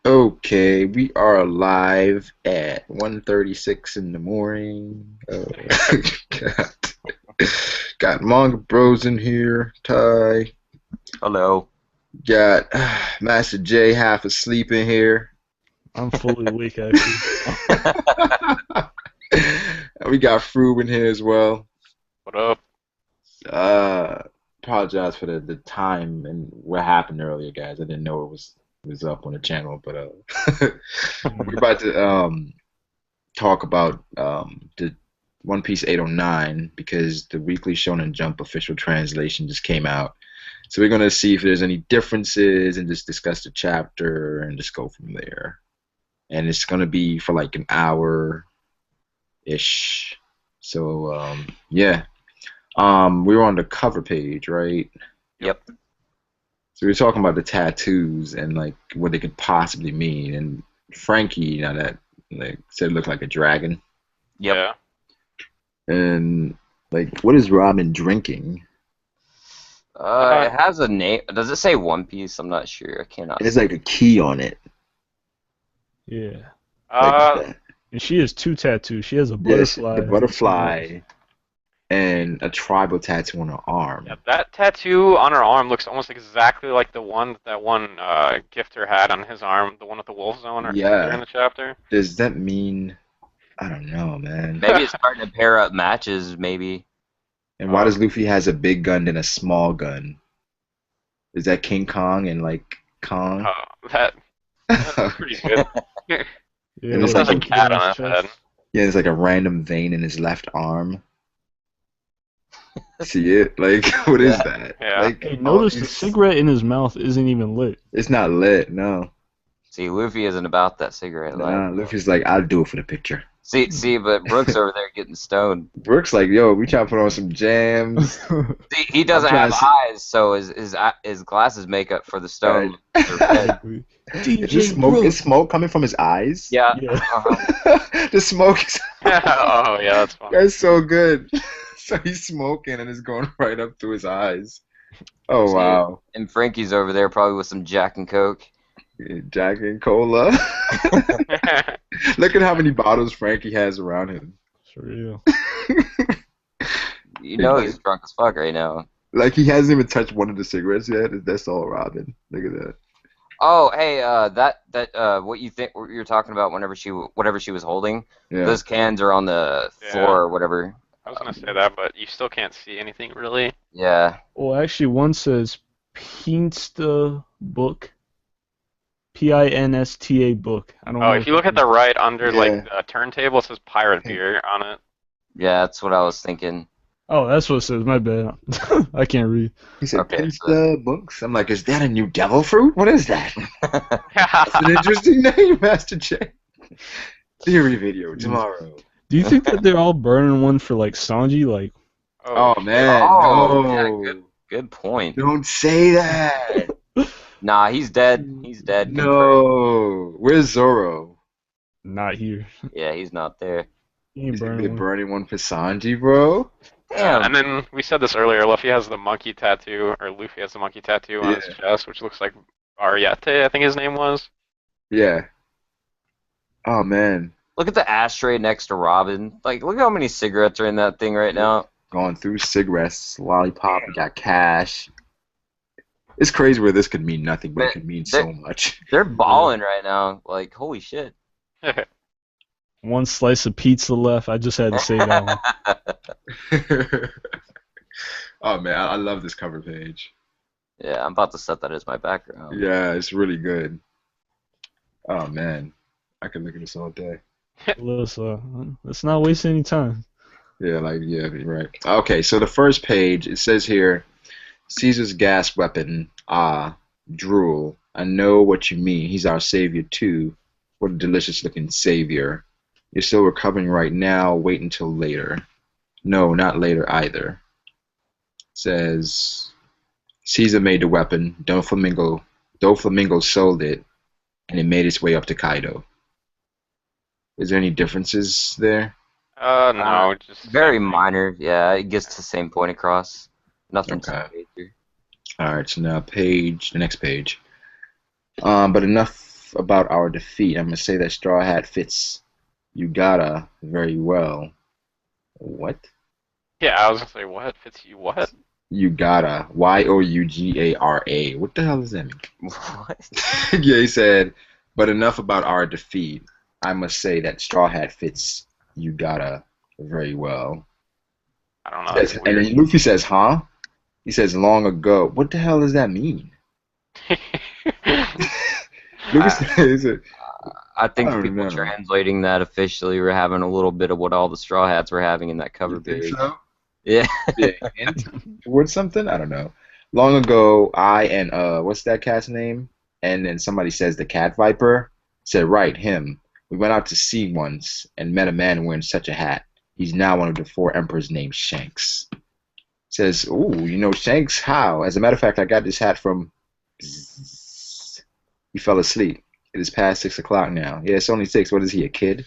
Okay, we are live at 1:36 in the morning. Got, got Manga Bros in here. Ty. Hello. Got Master J half asleep in here. I'm fully awake actually. We got Frube in here as well. What up? Uh, Apologize for the time and what happened earlier, guys. I didn't know it was up on the channel, but we're about to talk about the One Piece 809 because the Weekly Shonen Jump official translation just came out. So we're gonna see if there's any differences and just discuss the chapter and just go from there. And it's gonna be for like an hour ish. So yeah. We were on the cover page, right? Yep. So we were talking about the tattoos and like what they could possibly mean. And Frankie, that like said it looked like a dragon. Yep. Yeah. And like, what is Robin drinking? It has a name. Does it say One Piece? I'm not sure. I cannot. There's like a key on it. Yeah. Like that. And she has two tattoos. She has a Yes, butterfly. the butterfly and a tribal tattoo on her arm. Yeah, that tattoo on her arm looks almost exactly like the one that one gifter had on his arm, the one with the wolf zone earlier in the chapter. Does that mean? I don't know, man. Maybe it's starting to pair up matches. Maybe. And why does Luffy has a big gun and a small gun? Is that King Kong and like Kong? That's pretty good. Yeah, And it's It has like a cat on his chest. head. Yeah, there's like a random vein in his left arm. See it? Like, what is Yeah. that? Yeah. Like, Hey, notice the cigarette in his mouth isn't even lit. it's not lit, no. See, Luffy isn't about that cigarette Nah, life. Luffy's like, I'll do it for the picture. See, but Brooks over there getting stoned. Brooks like, yo, we trying to put on some jams. See, he doesn't trying have to eyes, so his glasses make up for the stone. Exactly. Is this smoke? Is smoke coming from his eyes? Yeah. Yeah. The smoke is. Oh yeah, that's fun. That's so good. So he's smoking and it's going right up to his eyes. Oh See, wow. And Frankie's over there probably with some Jack and Coke. Jack and Cola. Look at how many bottles Frankie has around him. For real. You know he's drunk as fuck right now. Like he hasn't even touched one of the cigarettes yet. That's all Robin. Look at that. Oh, hey, what you're talking about whatever she was holding, Yeah. those cans are on the Yeah. floor or whatever. I was gonna say that, but you still can't see anything really. Yeah. Well, actually, one says Pinsta book. Pinsta book. I don't know. Oh, if you look at the right under Yeah. like the turntable, it says pirate beer on it. Yeah, that's what I was thinking. Oh, that's what it says. My bad. I can't read. He said Okay, Pinsta books. I'm like, is that a new devil fruit? What is that? That's an interesting name, Master J. Theory video tomorrow. Do you think that they're all burning one for like Sanji? Like, Oh man, Oh, no. yeah, good point. Don't say that. Nah, he's dead. He's dead. Confirmed. No. Where's Zoro? not here. Yeah, he's not there. He ain't Is they burning one. burning one for Sanji, bro? Damn. And then we said this earlier. Luffy has the monkey tattoo, or Luffy has the monkey tattoo on his chest, which looks like Ariete, I think his name was. Yeah. Oh man. Look at the ashtray next to Robin. Like, look how many cigarettes are in that thing right now. Going through cigarettes, lollipop, we got cash. It's crazy where this could mean nothing, but it could mean so much. They're balling right now. Like, holy shit. One slice of pizza left. I just had to say that one. Oh man, I love this cover page. Yeah, I'm about to set that as my background. Yeah, it's really good. Oh man, I could look at this all day. Let's not waste any time. Yeah, like yeah, right. Okay, so the first page it says here, Caesar's gas weapon. Ah, drool. I know what you mean. He's our savior too. What a delicious looking savior. You're still recovering right now. Wait until later. No, not later either. Says Caesar made the weapon. Doflamingo sold it, and it made its way up to Kaido. Is there any differences there? No, just Very same thing. minor. Yeah, it gets the same point across. Nothing too Okay. major. All right, so now the next page. But enough enough about our defeat. I'm gonna say that Straw Hat fits Yugata very well. What? Yeah, I was gonna say what fits you what? Yugata. Yougara. What the hell does that mean? What? Yeah, he said, but enough about our defeat. I must say that Straw Hat fits Yugata very well. I don't know. That's And weird. then Luffy says, huh? He says, long ago. What the hell does that mean? Luffy I, says, I I think the don't people know. translating that officially were having a little bit of what all the Straw Hats were having in that cover You think page. so? Yeah. Be a hint towards something? I don't know. Long ago, I and what's that cat's name? And then somebody says the cat viper. Said, right, him. We went out to sea once and met a man wearing such a hat. He's now one of the four emperors named Shanks. Says, ooh, you know Shanks? How? As a matter of fact, I got this hat from. He fell asleep. It is past 6 o'clock now. Yeah, it's only 6. What is he, a kid?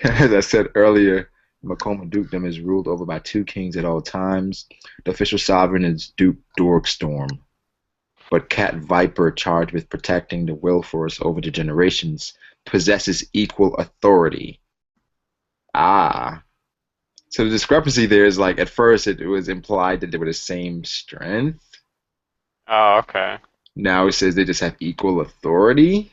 As I said earlier, Macoma Dukedom is ruled over by 2 kings at all times. The official sovereign is Duke Dorkstorm. But Cat Viper, charged with protecting the will force over the generations, possesses equal authority. Ah. So the discrepancy there is like, at first it was implied that they were the same strength. Oh, okay. Now it says they just have equal authority.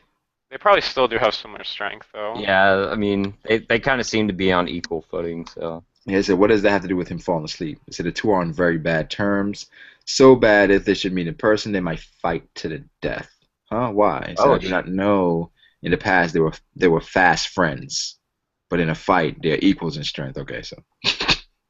They probably still do have similar strength, though. Yeah, I mean, they kind of seem to be on equal footing, so. Yeah, so what does that have to do with him falling asleep? It said the two are on very bad terms. So bad if they should meet in person, they might fight to the death. Huh? Why? It said, I do not know. In the past, they were fast friends, but in a fight, they're equals in strength. Okay, so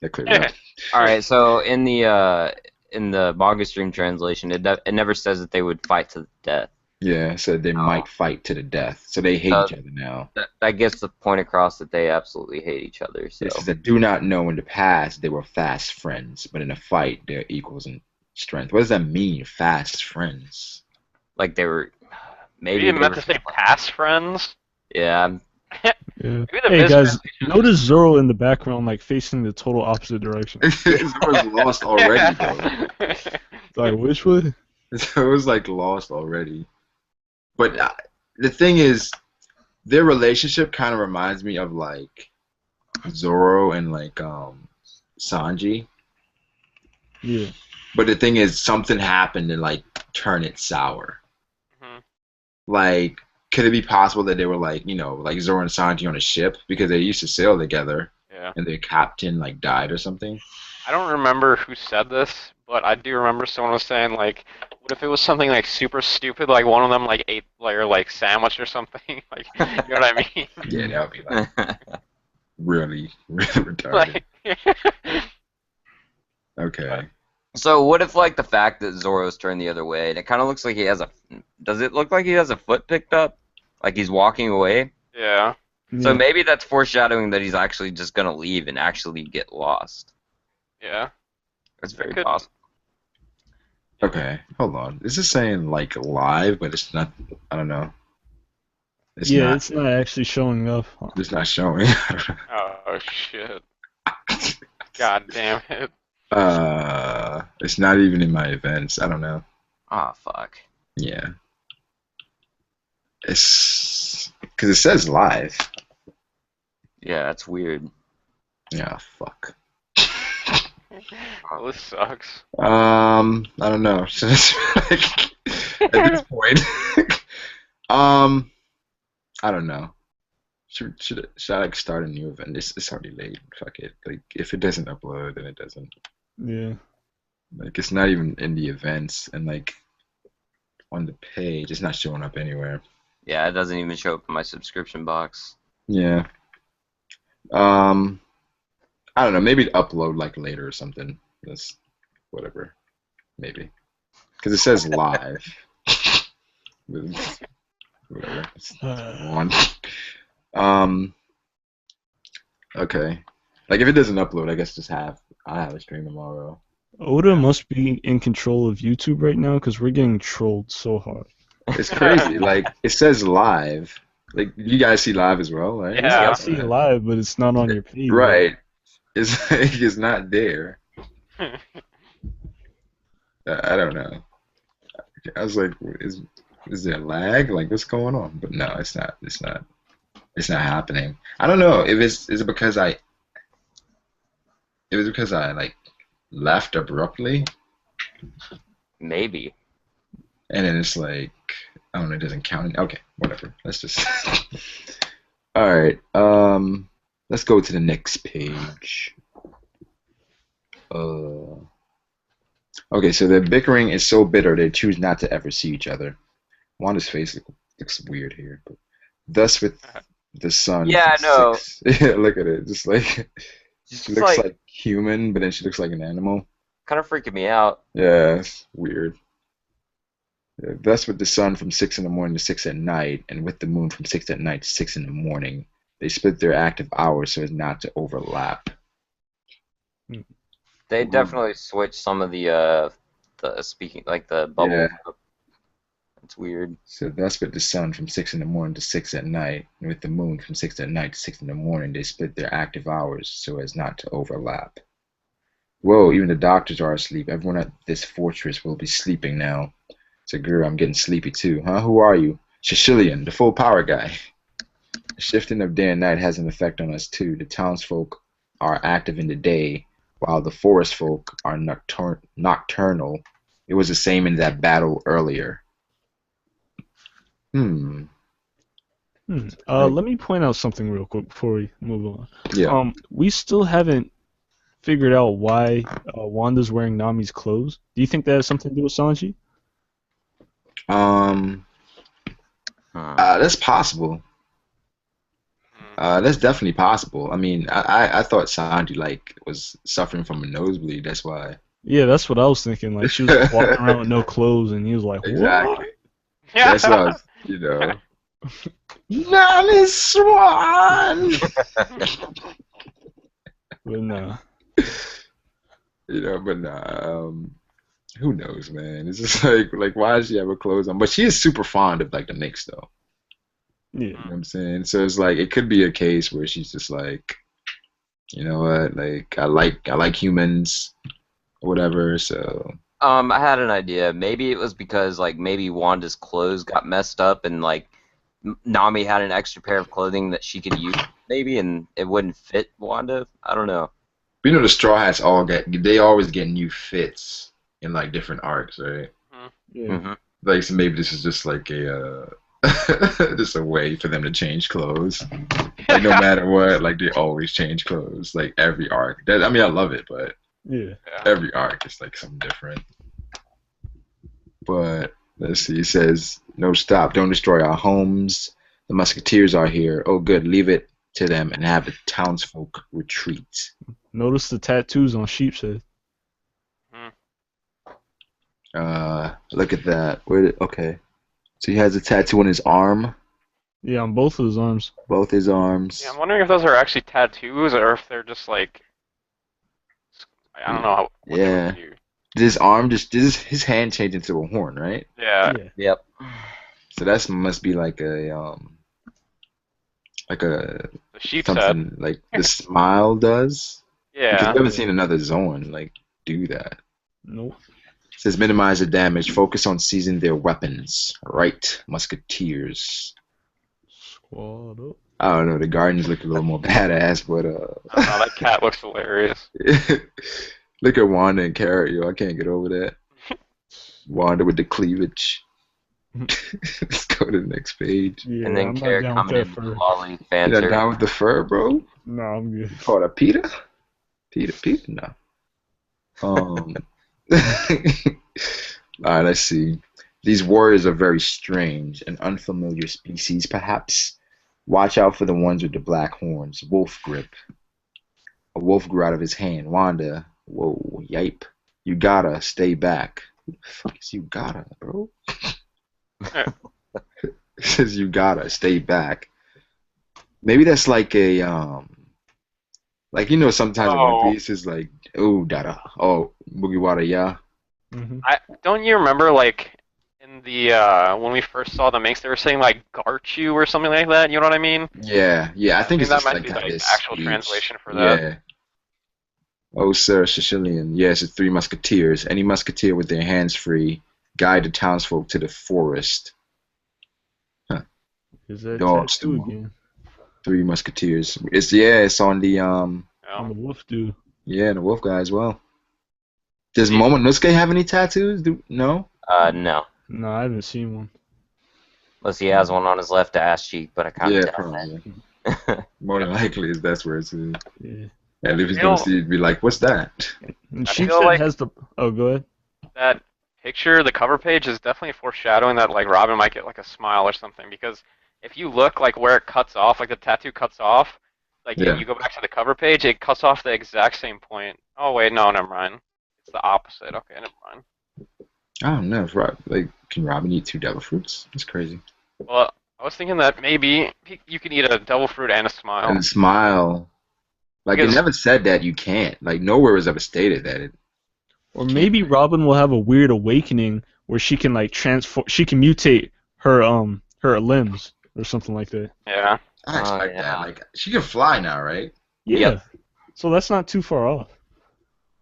that clears it up. All right, so in the manga stream translation, it never says that they would fight to the death. Yeah, it said they might fight to the death, so they hate each other now. That gets the point across that they absolutely hate each other. So. This is a do not know in the past they were fast friends, but in a fight, they're equals in strength. What does that mean, fast friends? Like they were. Maybe You they meant were, to say past friends? Yeah. Yeah. Maybe the Hey guys, mistranslation- notice Zoro in the background, like facing the total opposite direction. Zoro's lost already, though. Like which way? Zoro's like lost already. But the thing is, their relationship kind of reminds me of like Zoro and like Sanji. Yeah. But the thing is, something happened to like turn it sour. Mhm. Like, could it be possible that they were like, like Zoro and Sanji on a ship because they used to sail together, Yeah. and their captain like died or something? I don't remember who said this, but I do remember someone was saying like, what if it was something like super stupid, like one of them like ate like sandwich or something, like you know what I mean? Yeah, that would be like really, really retarded. Like, Okay. So what if like the fact that Zoro's turned the other way and it kind of looks like he has a. Does it look like he has a foot picked up? Like he's walking away? yeah. So Yeah. maybe that's foreshadowing that he's actually just gonna leave and actually get lost. Yeah. That's very Could- possible. Okay, hold on. This is saying like live, but it's not. I don't know. It's Yeah, not. it's not actually showing up. Huh. It's not showing. Oh shit. God damn it. It's not even in my events. I don't know. Ah, fuck. Yeah. It's because it says live. Yeah, that's weird. Yeah, fuck. Well, this sucks. I don't know. So it's like, at this point, I don't know. Should I like start a new event? It's already late. Fuck it. Like if it doesn't upload, then it doesn't. Yeah. Like it's not even in the events, and like on the page, it's not showing up anywhere. Yeah, it doesn't even show up in my subscription box. Yeah. I don't know. Maybe upload like later or something. That's whatever. Maybe because it says live. Whatever. One. Okay. Like if it doesn't upload, I guess I have a stream tomorrow. Oda must be in control of YouTube right now because we're getting trolled so hard. It's crazy. Like it says live. Like you guys see live as well, right? Yeah. I see it live, but it's not on your page. Right. It's like it's not there. I don't know. I was like, Is there lag? Like, what's going on? But no, it's not. It's not. It's not happening. I don't know if it's is it because I it was because I like left abruptly, Maybe. and then it's like I don't know. It doesn't count. Okay, whatever. Let's just. All right. Let's go to the next page. Uh. Okay, so their bickering is so bitter they choose not to ever see each other. Wanda's face looks weird here, but thus with the sun Yeah, from I know. six. Yeah, look at it. Just like Just she looks like like human, but then she looks like an animal. kind of freaking me out. Yeah, it's weird. Yeah, thus with the sun from 6 in the morning to 6 at night, and with the moon from 6 at night to 6 in the morning, they split their active hours so as not to overlap. They Ooh. definitely switched some of the speaking like the bubble. Yeah. It's weird. So thus with the sun from 6 in the morning to 6 at night, and with the moon from 6 at night to 6 in the morning, they split their active hours so as not to overlap. Whoa, even the doctors are asleep. Everyone at this fortress will be sleeping now. So, girl, I'm getting sleepy too. Huh? Who are you? Shishilian, the full power guy. The shifting of day and night has an effect on us too. The townsfolk are active in the day, while the forest folk are nocturnal. It was the same in that battle earlier. Let me point out something real quick before we move on. Yeah. We still haven't figured out why Wanda's wearing Nami's clothes. Do you think that has something to do with Sanji? That's possible. That's definitely possible. I mean, I thought Sanji like was suffering from a nosebleed. That's why. Yeah, that's what I was thinking. Like she was like, walking around with no clothes, and he was like, "What?" Exactly. That's what I was, Nami Swan. But nah. But nah. Who knows, man? It's just like why does she have her clothes on? But she is super fond of like the Knicks, though. Yeah. You know what I'm saying? So it's like it could be a case where she's just like, you know what? Like I like humans, or whatever. So I had an idea. Maybe it was because like maybe Wanda's clothes got messed up and like Nami had an extra pair of clothing that she could use maybe and it wouldn't fit Wanda. I don't know. but the Straw Hats they always get new fits in like different arcs, right? Yeah. Mm-hmm. Like so maybe this is just like a just a way for them to change clothes. Like no matter what, like they always change clothes. Like every arc. I mean, I love it, but Yeah. every arc is like something different. But let's see. It says, "No, stop! Don't destroy our homes. The musketeers are here. Oh, good. Leave it to them and have the townsfolk retreat." Notice the tattoos on Sheep's head. Look at that. Okay. So he has a tattoo on his arm, Yeah, on both of his arms. both his arms. Yeah, I'm wondering if those are actually tattoos or if they're just like I don't know what they Yeah. would do. His hand changed into a horn, right? Yeah. Yeah. Yep. So that must be like a The sheep's head. something like the smile does. Because Yeah. we haven't seen another Zorn like do that. Nope. It says minimize the damage, focus on seizing their weapons. Right, musketeers. Squad up. I don't know, the Guardians look a little more badass, but I don't know, that cat looks hilarious. look at Wanda and Carrot, yo, I can't get over that. Wanda with the cleavage. Let's go to the next page. Yeah, And then I'm not Carrot down coming with in that with fur. Lolly You not Fancer. down with the fur, bro? No, I'm good. Called a Peter? Peter? No. Alright, let's see. These warriors are very strange, an unfamiliar species, perhaps. Watch out for the ones with the black horns. Wolf grip. A wolf grew out of his hand. Wanda. Whoa, yipe. You gotta stay back. Who the fuck is you gotta, bro? It says you gotta stay back. Maybe that's like a like sometimes in One Piece is like dada Mugiwara ya. Mm-hmm. Don't you remember like in the when we first saw the Minx they were saying like Garchu or something like that, you know what I mean? Yeah, I think it's that just might like be got like this actual speech. translation for that. Yeah. Oh, sir, Sicilian. Yes, it's 3 musketeers. Any musketeer with their hands free, guide the townsfolk to the forest. Is that Dog tattoo stool. again? Three Musketeers. It's on the On Yeah. the wolf dude. yeah, the Wolf guy as well. Does See, Momonosuke have any tattoos? No. No. No, I haven't seen one. Unless he has one on his left ass cheek, but I kind of Yeah, doubt probably. that. More than likely, that's where it's at. Yeah. And if I he's gonna feel, see it, be like, "What's that?" And I Sheik feel said like has the. Oh, go ahead. that picture, the cover page, is definitely foreshadowing that like Robin might get like a smile or something. Because if you look like where it cuts off, like the tattoo cuts off, like and Yeah. you go back to the cover page, it cuts off the exact same point. Oh wait, no, never mind. It's the opposite. Okay, never mind. I don't know. If like, can Robin eat two devil fruits? That's crazy. Well, I was thinking that maybe you can eat a devil fruit and a And smile. smile. Like it Because never said that you can't. Like nowhere was ever stated that it Or can't. maybe Robin will have a weird awakening where she can like transform. She can mutate her limbs or something like that. yeah, I Oh, expect that. yeah. Like she can fly now, right? Yeah. Yep. So that's not too far off.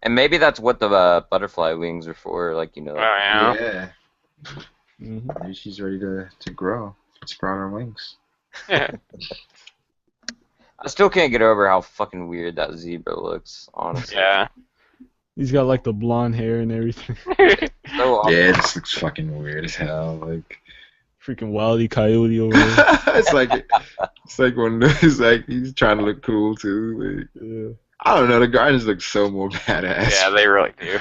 And maybe that's what the butterfly wings are for, like, oh yeah. Yeah. Hmm. Maybe she's ready to grow. Sprout her wings. I still can't get over how fucking weird that zebra looks, honestly. Yeah. He's got like the blonde hair and everything. So awkward. Yeah, this looks fucking weird as hell. Like Freaking Wile E. Coyote over there. it's like it's like he's trying to look cool too. Like, Yeah. I don't know. The Guardians look so more badass. Yeah, they really do.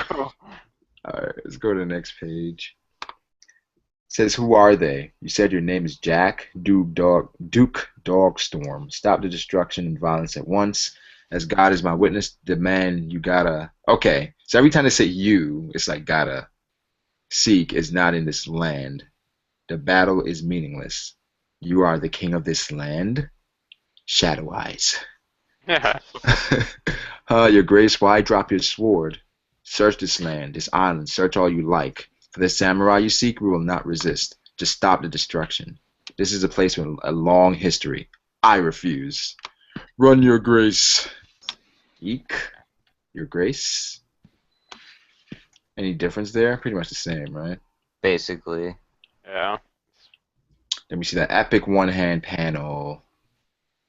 Alright, let's go to the next page. It says, "Who are they? You said your name is Jack, Duke Dogstorm. Stop the destruction and violence at once. As God is my witness, the man you gotta." Okay, so every time they say you, it's like gotta seek is not in this land. The battle is meaningless. You are the king of this land? Shadow Eyes. Yeah. Your grace, why drop your sword? Search this land, this island, search all you like. For the samurai you seek, we will not resist. Just stop the destruction. This is a place with a long history. I refuse. Run, your grace. Eek. Your grace. Any difference there? Pretty much the same, right? Basically. Yeah. Let me see that epic one-hand panel.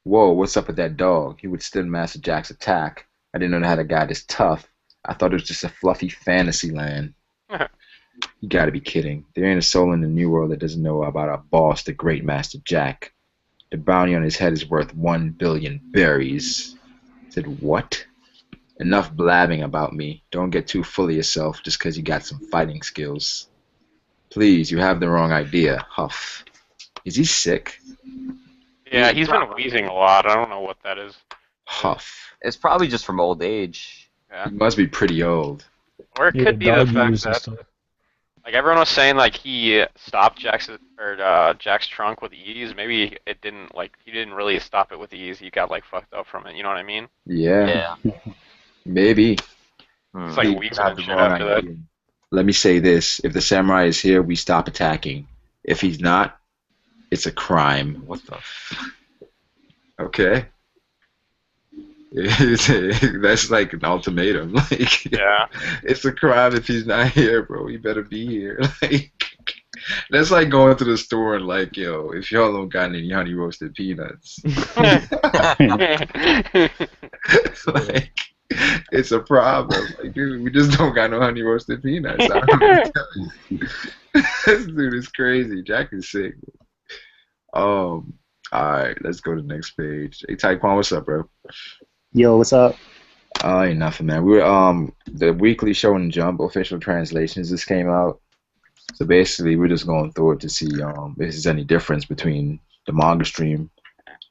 Whoa, what's up with that dog? He withstood Master Jack's attack. I didn't know they had a guy this tough. I thought it was just a fluffy fantasy land. You gotta be kidding. There ain't a soul in the New World that doesn't know about our boss, the great Master Jack. The bounty on his head is worth 1 billion berries. I said, what? Enough blabbing about me. Don't get too full of yourself just 'cause you got some fighting skills. Please, you have the wrong idea. Huff. Is he sick? Yeah, he's been wheezing a lot. I don't know what that is. Huff. It's probably just from old age. Yeah. He must be pretty old. Or it Yeah, could be the dog fact years and that stuff. like everyone was saying like he stopped Jack's trunk with ease. Maybe it didn't like he didn't really stop it with ease. He got like fucked up from it. You know what I mean? Yeah, Yeah. maybe. It's He like could wheezing have and the shit wrong after that. idea. Let me say this. If the samurai is here, we stop attacking. If he's not, it's a crime. What the f... Okay. That's like an ultimatum. Like, Yeah. it's a crime if he's not here, bro. He better be here. Like, that's like going to the store and like, yo, if y'all don't got any honey roasted peanuts, like, it's a problem. Like, dude, we just don't got no honey roasted peanuts. I don't know what to tell you. This dude is crazy. Jack is sick. All right, let's go to the next page. Hey, Taekwon, what's up, bro? Yo, what's up? Ain't nothing, man. We were the weekly Show and Jump official translations just came out. So basically, we're just going through it to see if there's any difference between the manga stream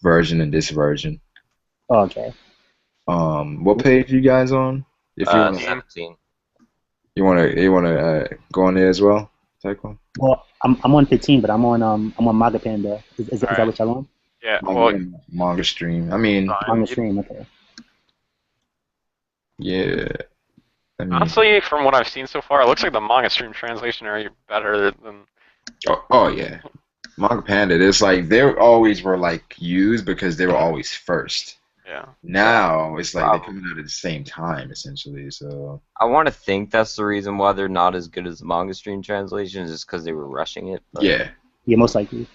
version and this version. Oh, okay. What page are you guys on? If you wanna, 17. you wanna go on there as well, Taekwon? Well, I'm on 15, but I'm on Manga Panda. Is that Alright. what y'all on? Yeah. Well, Manga stream. I mean, fine. On the stream, okay. yeah. I mean, Honestly, from what I've seen so far, it looks like the manga stream translation are better than. oh yeah, Manga Panda. It's like they always were like used because they were always first. Yeah. Now it's like they Probably. come out at the same time essentially. So I want to think that's the reason why they're not as good as the manga stream translations, is because they were rushing it. But yeah. Yeah, most likely.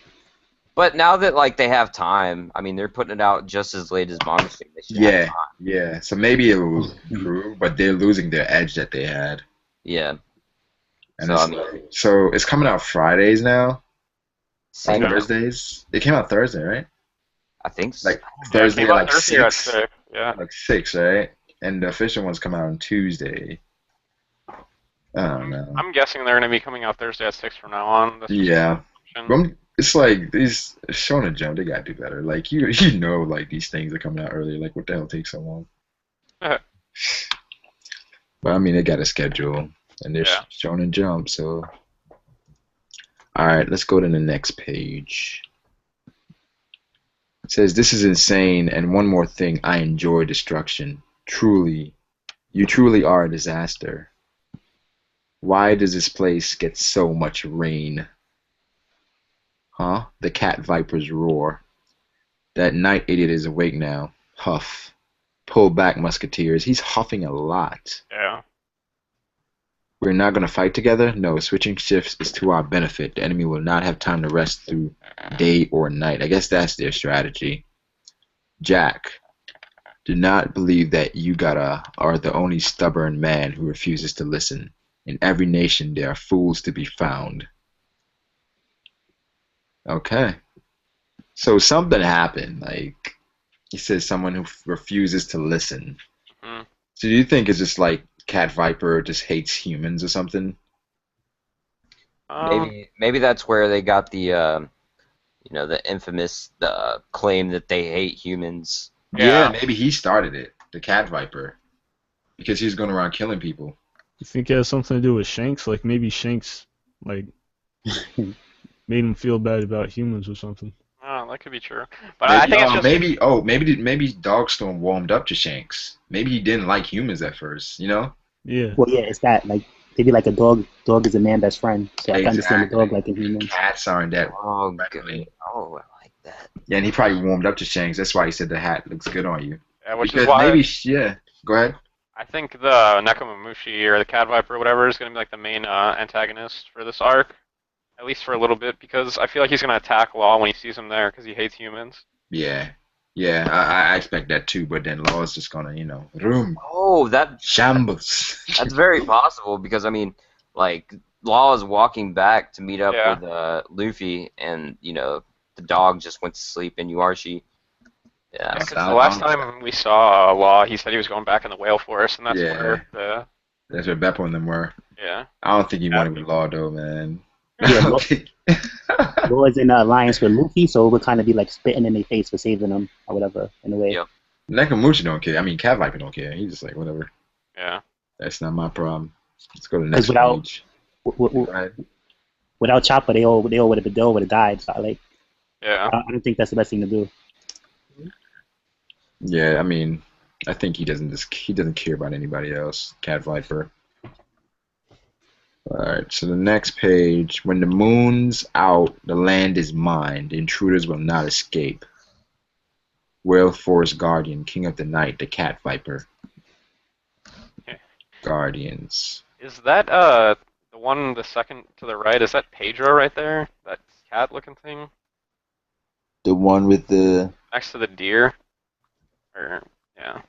But now that like they have time, I mean, they're putting it out just as late as manga. So they should have Yeah, time. yeah. So maybe it will improve, but they're losing their edge that they had. Yeah. And So it's I mean, so it's coming out Fridays now, or seems, Thursdays. It came out Thursday, right? I think Like Yeah, it Thursday came at out like Thursday at 6, 6. Yeah. right? And the official ones come out on Tuesday. I don't know. I'm guessing they're gonna be coming out Thursday at 6 from now on. That's just Yeah. an assumption. It's like these Shonen Jump, they gotta do better. Like you know, like these things are coming out early. Like what the hell takes so long? But I mean, they got a schedule, and they're Yeah. Shonen Jump. So, all right, let's go to the next page. It says, "This is insane, and one more thing, I enjoy destruction. Truly, you truly are a disaster. Why does this place get so much rain? Huh?" The cat vipers roar. "That night idiot is awake now. Huff. Pull back, musketeers. He's huffing a lot. Yeah. We're not going to fight together? No, switching shifts is to our benefit. The enemy will not have time to rest through day or night." I guess that's their strategy. "Jack, do not believe that you are the only stubborn man who refuses to listen. In every nation there are fools to be found." Okay. So something happened. Like, he says someone who refuses to listen. Mhm. So do you think it's just like Cat Viper just hates humans or something? maybe that's where they got the the infamous claim that they hate humans. Yeah, Yeah. maybe he started it, the Cat Viper, because he's going around killing people. You think it has something to do with Shanks? Like maybe Shanks like made him feel bad about humans or something. Oh, that could be true. But I think it's just Maybe Dogstorm warmed up to Shanks. Maybe he didn't like humans at first, you know? Yeah. Well, yeah, it's that like maybe like a dog. Dog is a man best friend, so I can understand the dog liking humans. Cats aren't that Oh, friendly. good. Oh, I like that. Yeah, and he probably warmed up to Shanks. That's why he said the hat looks good on you. yeah, which Because is why maybe, yeah. Go ahead. I think the Nekomamushi or the Cat Viper or whatever is gonna be like the main antagonist for this arc, at least for a little bit, because I feel like he's gonna attack Law when he sees him there because he hates humans. Yeah. Yeah, I expect that too, but then Law is just gonna, room, Oh, shambles. that's very possible because I mean, like Law is walking back to meet up Yeah. with Luffy, and the dog just went to sleep in Yuarshi. Yeah. Yeah, 'cause I- the last I- time we saw Law, he said he was going back in the whale forest, and that's Yeah. where the That's where Beppo and them were. yeah. I don't think he wanted with Law though, man. Yeah, I don't Law- think- Law is in an alliance with Luffy, so it would kind of be like spitting in their face for saving them or whatever in a way. Yeah. Nakamuchi don't care. I mean, Cat Viper don't care. He's just like, whatever. Yeah. That's not my problem. Let's go to the next Because page. w- Go ahead. without Chopper, they all would have died. So Yeah. I don't think that's the best thing to do. Yeah, I mean, I think he doesn't care about anybody else. Cat Viper. All right, so the next page. When the moon's out, the land is mine. The intruders will not escape. Whale Forest Guardian, King of the Night, the Cat Viper. Okay. Guardians. Is that the one the second to the right? Is that Pedro right there? That cat looking thing The one with the. next to the deer? Or yeah.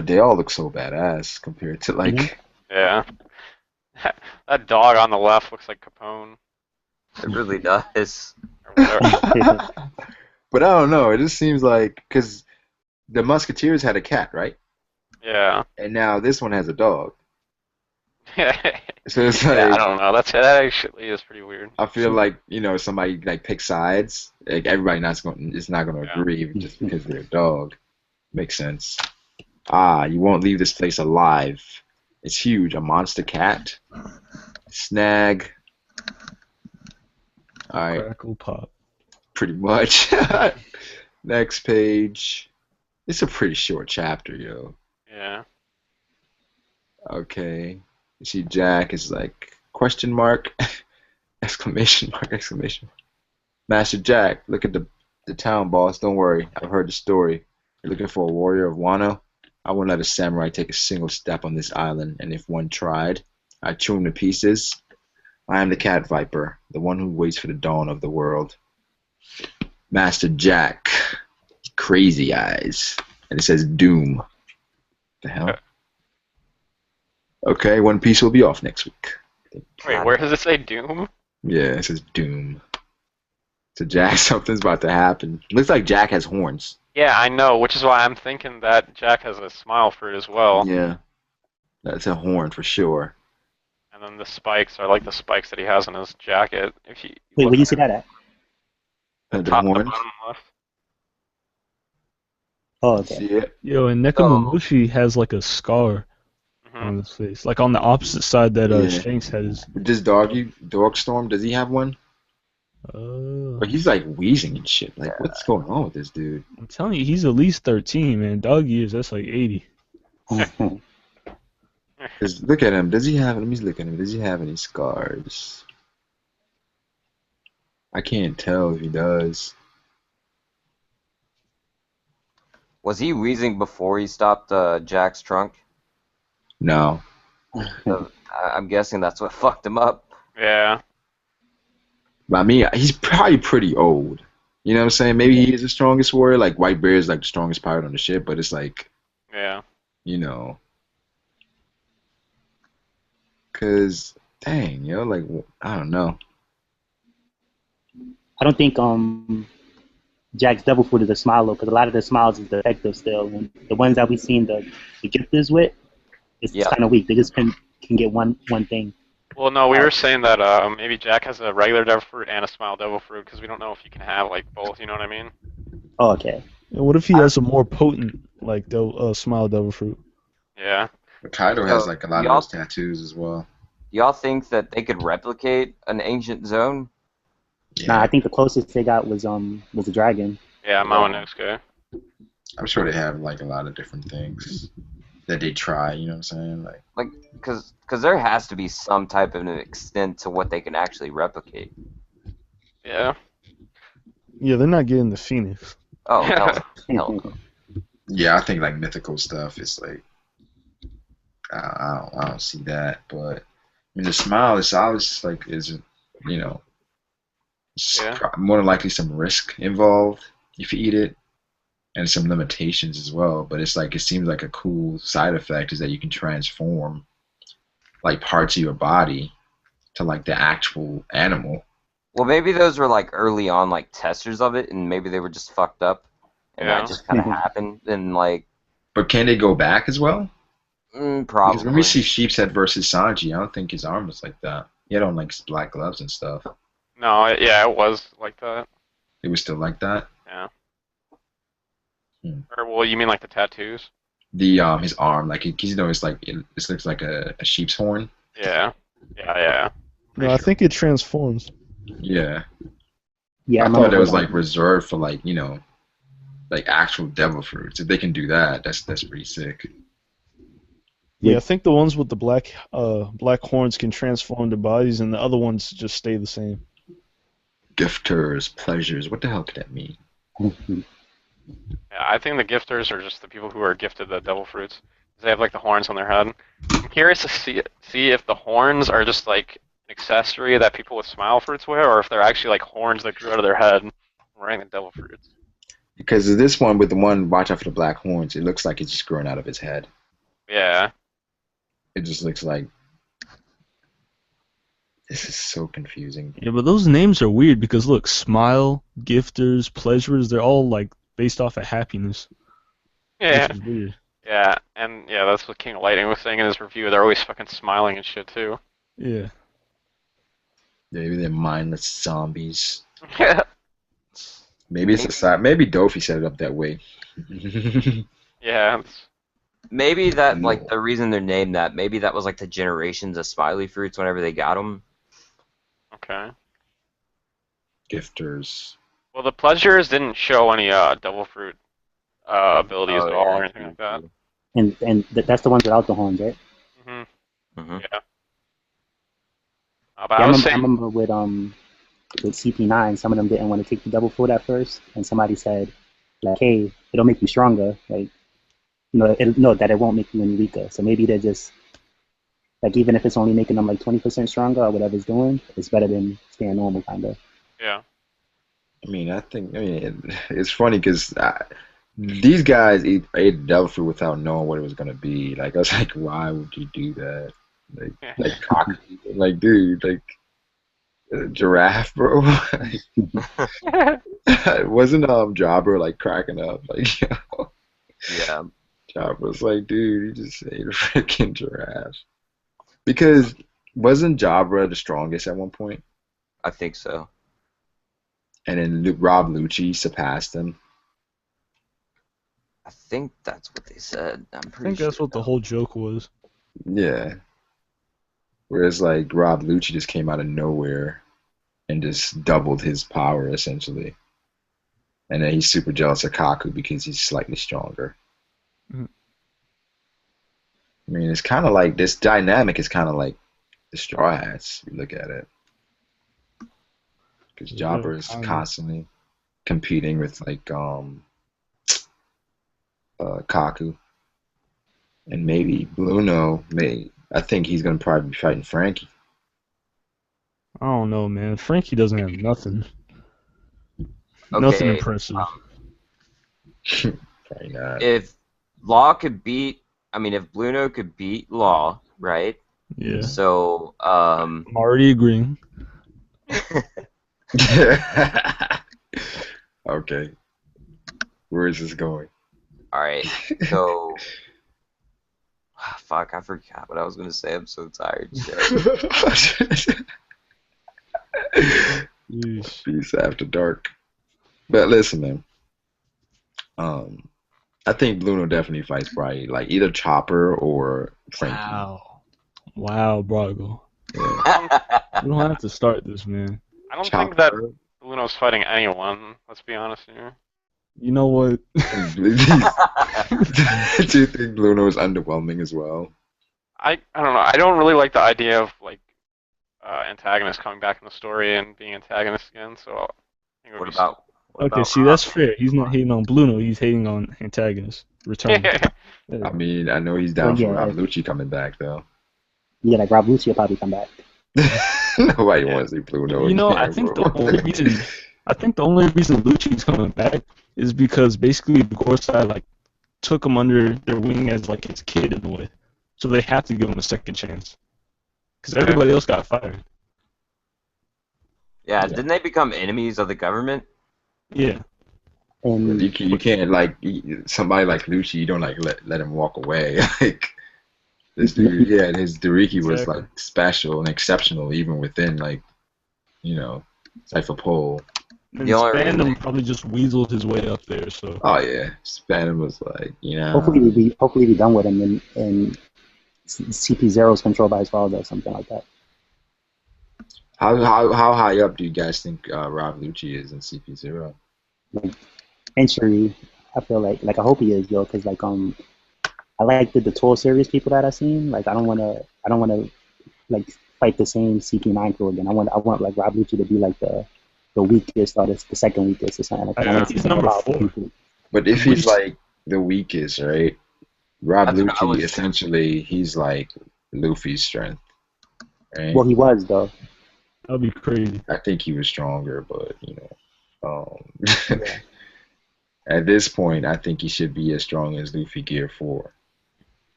They all look so badass compared to like. Mhm. Yeah. That dog on the left looks like Capone It really does. or whatever. But I don't know. It just seems like because the Musketeers had a cat, right? Yeah. And now this one has a dog. Yeah, So it's like I don't know. That actually is pretty weird. I feel like somebody like pick sides. Like everybody is not going to Yeah. agree just because they're a dog. Makes sense. Ah, you won't leave this place alive. It's huge. A monster cat. Snag. All right, Crackle pop. pretty much. Next page. It's a pretty short chapter, yo. Yeah. Okay. You see Jack is like question mark, exclamation mark, exclamation mark. Master Jack, look at the town, boss. Don't worry. I've heard the story. You're looking for a warrior of Wano? I won't let a samurai take a single step on this island, and if one tried, I'd chew him to pieces. I am the Cat Viper, the one who waits for the dawn of the world. Master Jack, crazy eyes, and it says Doom. The hell? Okay, One Piece will be off next week. Wait, where does it say Doom? Yeah, it says Doom. So Jack, something's about to happen. Looks like Jack has horns. Yeah, I know, which is why I'm thinking that Jack has a smile fruit as well. Yeah, that's a horn for sure. And then the spikes are like the spikes that he has on his jacket. If you Wait, look where you at see that at? The top to horns. bottom left. Oh, okay. See it? Yo, and Nekomamushi has like a scar Mhm. on his face, like on the opposite side that Yeah. Shanks has. This Dog Storm, does he have one? But he's like wheezing and shit. Like, what's going on with this dude? I'm telling you, he's at least 13, man. Dog years, that's like 80. Cause look at him. Does he have? Let me look at him. Does he have any scars? I can't tell if he does. Was he wheezing before he stopped Jack's trunk? No. I'm guessing that's what fucked him up. Yeah. But I mean, he's probably pretty old. You know what I'm saying? Maybe he is the strongest warrior. Like White Bear is like the strongest pirate on the ship, but it's like, Yeah. you know, cause dang, like I don't know. I don't think Jack's double fruit is a smile though, because a lot of the smiles is defective still, and the ones that we've seen the gifters with, it's kind of weak. They just can get one thing. Well, no, we were saying that maybe Jack has a regular devil fruit and a smile devil fruit because we don't know if you can have like both. You know what I mean? Oh, okay. And what if he has a more potent, like, smile devil fruit? Yeah. Kaido has like a lot of those tattoos as well. Y'all think that they could replicate an ancient zone? Yeah. Nah, I think the closest they got was a dragon. Yeah, Momonosuke. I'm sure they have like a lot of different things that they try. You know what I'm saying? Like, cause there has to be some type of an extent to what they can actually replicate. Yeah. Yeah, they're not getting the Phoenix. Oh, hell no. Yeah, I think like mythical stuff is like I don't see that, but I mean the smile is always like is more than likely some risk involved if you eat it, and some limitations as well. But it's like it seems like a cool side effect is that you can transform like parts of your body to like the actual animal. Well, maybe those were like early on like testers of it, and maybe they were just fucked up, and that just kind of happened. And like, but can they go back as well? Probably. Because when we see Sheepshead versus Sanji, I don't think his arm was like that. He had on like black gloves and stuff. No, yeah, it was like that. It was still like that. Yeah. Or well, you mean like the tattoos? The his arm, like it's like it looks like a sheep's horn. Yeah. Yeah. No, I think it transforms. Yeah. Yeah, I thought it was like reserved for like like actual devil fruits. If they can do that, that's pretty sick. Yeah, I think the ones with the black horns can transform their bodies, and the other ones just stay the same. Gifters, pleasures. What the hell could that mean? Yeah, I think the gifters are just the people who are gifted the devil fruits. They have like the horns on their head. I'm curious to see if the horns are just like an accessory that people with smile fruits wear, or if they're actually like horns that grew out of their head wearing the devil fruits. Because this one with the one, watch out for the black horns, it looks like it's just growing out of his head. Yeah. It just looks like this is so confusing. Yeah, but those names are weird because look, smile, gifters, pleasurers, they're all like based off of happiness. Yeah. Which is weird. Yeah, and yeah, that's what King of Lightning was saying in his review. They're always fucking smiling and shit too. Yeah. Maybe they're mindless zombies. Yeah. Maybe it's a side. Maybe Dofi set it up that way. Yeah. Maybe that like the reason they're named that. Maybe that was like the generations of smiley fruits whenever they got them. Okay. Gifters. Well, the pleasures didn't show any devil fruit abilities at all or anything like that. And that's the ones without the horns, right? Mhm. Mhm. Yeah. But I remember with CP9, some of them didn't want to take the double fruit at first, and somebody said, like, hey, it'll make you stronger, like, that it won't make you any weaker. So maybe they're just, like, even if it's only making them like 20% stronger or whatever it's doing, it's better than staying normal, kind of. Yeah. it's funny because these guys ate devil fruit without knowing what it was gonna be. Like I was like, why would you do that? Like cock, like dude, like giraffe, bro. Wasn't Jobber like cracking up? Like Yeah, Jobber's like, dude, you just ate a freaking giraffe. Because wasn't Jabra the strongest at one point? I think so. And then Rob Lucci surpassed him. I think that's what they said. I'm I pretty think that's sure. what the whole joke was. Yeah. Whereas like Rob Lucci just came out of nowhere and just doubled his power essentially. And then he's super jealous of Kaku because he's slightly stronger. Mhm. I mean, it's kind of like this dynamic is kind of like the Straw Hats. You look at it, because Yeah, Jobber is kinda. constantly competing with like Kaku, and maybe Bluno. I think he's gonna probably be fighting Frankie. I don't know, man. Frankie doesn't have nothing. Nothing Okay, impressive. Probably not. if Law could beat, I mean, if Bluno could beat Law, right? Yeah. So, I'm already agreeing. Okay, where is this going? all right. So, fuck, I forgot what I was gonna say. I'm so tired. Shit. Yeesh. Peace after dark. But listen, man. I think Bluno definitely fights probably like either Chopper or Frankie. Wow, Brago. Yeah. You don't have to start this, man. I don't think that Chopper. Luno's fighting anyone. Let's be honest here. You know what? Do you think Bluno is underwhelming as well? I don't know. I don't really like the idea of like antagonists coming back in the story and being antagonists again. So I think it would What be about? What Okay, about see, that's fair. He's not hating on Bluno. He's hating on antagonist. Return. Yeah. I mean, I know he's down Well, for yeah. Rob Lucci coming back though. Yeah, like Rob Lucci will probably come back. Nobody wants to see Bluno You know, again, I think bro. the only reason Lucci's coming back is because basically the Gorsai like took him under their wing as like his kid in a way, so they have to give him a second chance because everybody else got fired. Yeah, didn't they become enemies of the government? Yeah, And You can't like somebody like Lucci. You don't like let him walk away. Like this dude, yeah, his Dariki was Exactly. like special and exceptional even within like Cypher Pole. and The only Spandam reason- probably just weaseled his way up there. So Oh yeah, Spanham was like hopefully we'll be done with him and CP0 is controlled by his father or something like that. How high up do you guys think Rob Lucci is in CP0? Like Entry, I feel like I hope he is though, because like I like the tour series people that I've seen. Like I don't wanna like fight the same CP9 crew again. I want like Rob Lucci to be like the weakest or the second weakest or something like that. I think he's number 4. But if he's like the weakest, right? Rob That's what I Lucci was- essentially he's like Luffy's strength, right? Well, he was though. that'd be crazy. I think he was stronger, but Yeah. at this point, I think he should be as strong as Luffy Gear 4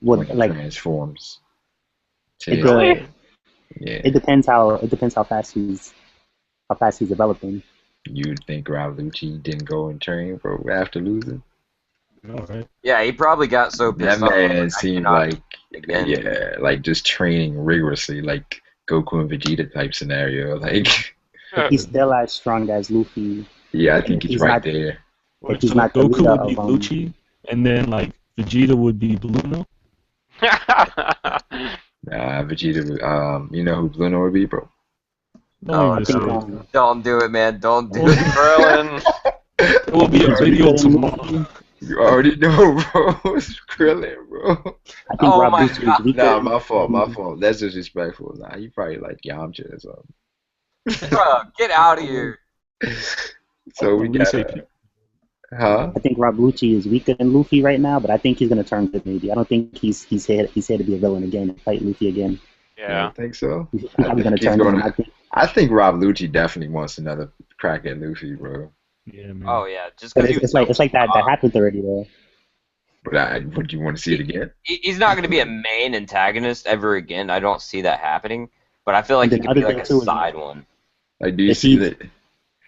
What when he like transforms. it, Really? Yeah, it depends how fast he's developing. you'd think Rob Lucci didn't go and train bro after losing. All right. Yeah, he probably got so That pissed off. man I seemed cannot like again. yeah, like just training rigorously, like Goku and Vegeta type scenario. Like He's still as strong as Luffy. yeah, I think he's He's right not- there. If he's So not the Goku leader would be of, Lucci, and then like Vegeta would be Bluno. Nah, Vegeta. You know who Bluno would be, bro? Don't Oh, even say no. it. Don't do it, man. Don't do Oh. it. Krillin. There will be a video tomorrow. You already know, bro. It's Krillin, bro. I think Oh Rob my Lucci God. is weaker. Nah, my fault. That's disrespectful. Nah, you probably like Yamcha or something. Bro, get out of here. So we At least got, say people. huh? I think Rob Lucci is weaker than Luffy right now, but I think he's gonna turn good maybe. I don't think he's here to be a villain again and fight Luffy again. You Yeah. don't think so? He's I probably think gonna he's turn gonna- him. I think I think Rob Lucci definitely wants another crack at Luffy, bro. Yeah, man. Oh yeah, just But because it's like that happened already though. But would you want to see it again? he's not going to be a main antagonist ever again. I don't see that happening. But I feel like And he then could be other like thing a too is side one. Like, do you if see he's that?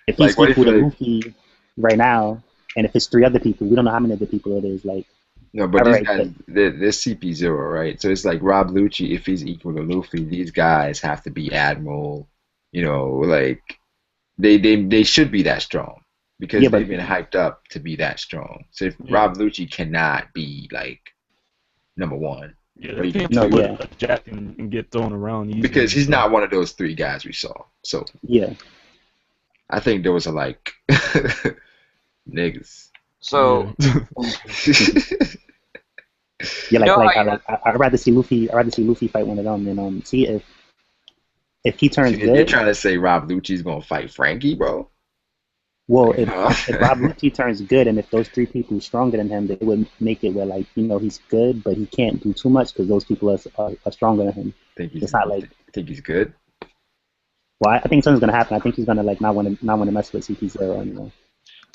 if Like, he's what if equal to like Luffy right now, and if it's 3 other people, we don't know how many other people it is. Like, no? But all these right, guys, they're CP0, right? So it's like Rob Lucci. If he's equal to Luffy, these guys have to be Admiral. You know, like they should be that strong yeah, because but they've been hyped up to be that strong. So if Yeah. Rob Lucci cannot be like number one Yeah, or they even can't no, just two let yeah, a Jack and get thrown around easily because and he's stuff. not one of those three guys we saw. So yeah, I think those are like niggas. So Yeah. yeah. you know how you I'd rather see Luffy. I'd rather see Luffy fight one of them than see if he turns You're good. trying to say Rob Lucci's gonna fight Frankie, bro? Well, Like, if Rob Lucci turns good, and if those 3 people are stronger than him, they would make it where like he's good, but he can't do too much because those people are stronger than him. It's not like think he's good. well, I think something's gonna happen. I think he's gonna like not want to mess with CP0 anymore.